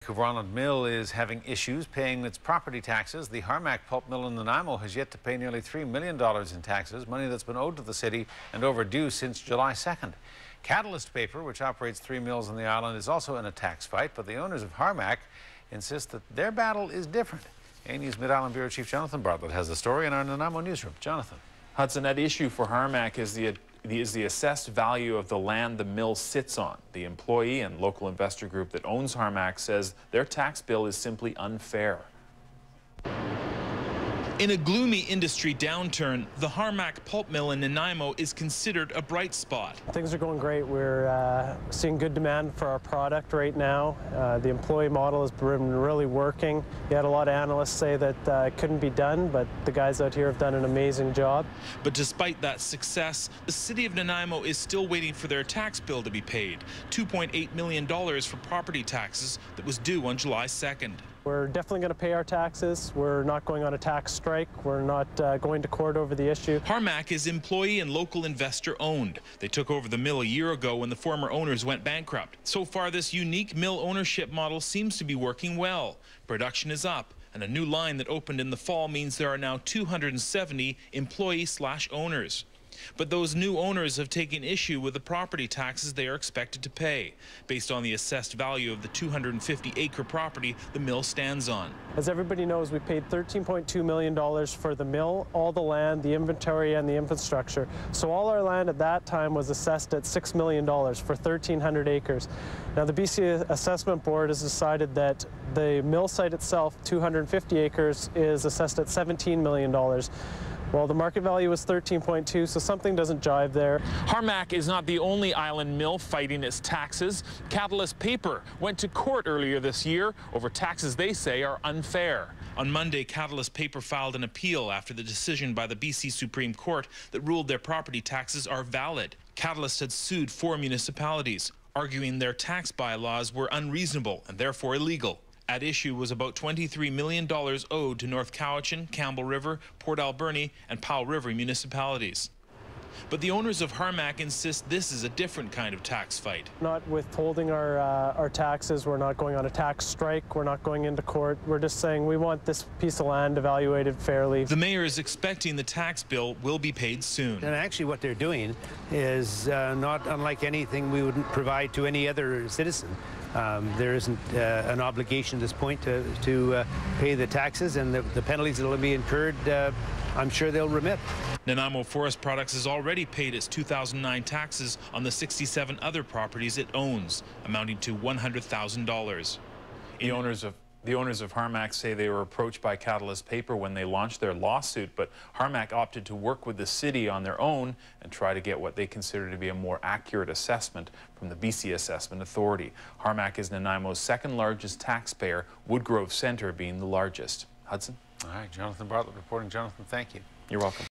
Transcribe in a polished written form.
Vancouver Island Mill is having issues paying its property taxes. The Harmac pulp mill in Nanaimo has yet to pay nearly $3 million in taxes, money that's been owed to the city and overdue since July 2nd. Catalyst Paper, which operates 3 mills on the island, is also in a tax fight, but the owners of Harmac insist that their battle is different. A-News Mid-Island Bureau Chief Jonathan Bartlett has the story in our Nanaimo newsroom. Jonathan. Hudson, at issue for Harmac is the assessed value of the land the mill sits on. The employee and local investor group that owns Harmac says their tax bill is simply unfair. In a gloomy industry downturn, the Harmac pulp mill in Nanaimo is considered a bright spot. Things are going great. We're seeing good demand for our product right now. The employee model has been really working. We had a lot of analysts say that it couldn't be done, but the guys out here have done an amazing job. But despite that success, the City of Nanaimo is still waiting for their tax bill to be paid, $2.8 million for property taxes that was due on July 2nd. We're definitely going to pay our taxes. We're not going on a tax strike. We're not going to court over the issue. Harmac is employee and local investor owned. They took over the mill a year ago when the former owners went bankrupt. So far, this unique mill ownership model seems to be working well. Production is up, and a new line that opened in the fall means there are now 270 employee/owners. But those new owners have taken issue with the property taxes they are expected to pay, based on the assessed value of the 250-acre property the mill stands on. As everybody knows, we paid $13.2 million for the mill, all the land, the inventory, and the infrastructure. So all our land at that time was assessed at $6 million for 1,300 acres. Now the BC Assessment Board has decided that the mill site itself, 250 acres, is assessed at $17 million. Well, the market value was 13.2, so something doesn't jive there. Harmac is not the only island mill fighting its taxes. Catalyst Paper went to court earlier this year over taxes they say are unfair. On Monday, Catalyst Paper filed an appeal after the decision by the BC Supreme Court that ruled their property taxes are valid. Catalyst had sued 4 municipalities, arguing their tax bylaws were unreasonable and therefore illegal. At issue was about $23 million owed to North Cowichan, Campbell River, Port Alberni, and Powell River municipalities. But the owners of Harmac insist this is a different kind of tax fight. Not withholding our taxes. We're not going on a tax strike. We're not going into court. We're just saying we want this piece of land evaluated fairly. The mayor is expecting the tax bill will be paid soon. And actually what they're doing is not unlike anything we would provide to any other citizen. There isn't an obligation at this point to pay the taxes, and the penalties that will be incurred, I'm sure they'll remit. Nanaimo Forest Products has already paid its 2009 taxes on the 67 other properties it owns, amounting to $100,000. The owners of Harmac say they were approached by Catalyst Paper when they launched their lawsuit, but Harmac opted to work with the city on their own and try to get what they consider to be a more accurate assessment from the BC Assessment Authority. Harmac is Nanaimo's second largest taxpayer, Woodgrove Centre being the largest. Hudson? All right, Jonathan Bartlett reporting. Jonathan, thank you. You're welcome.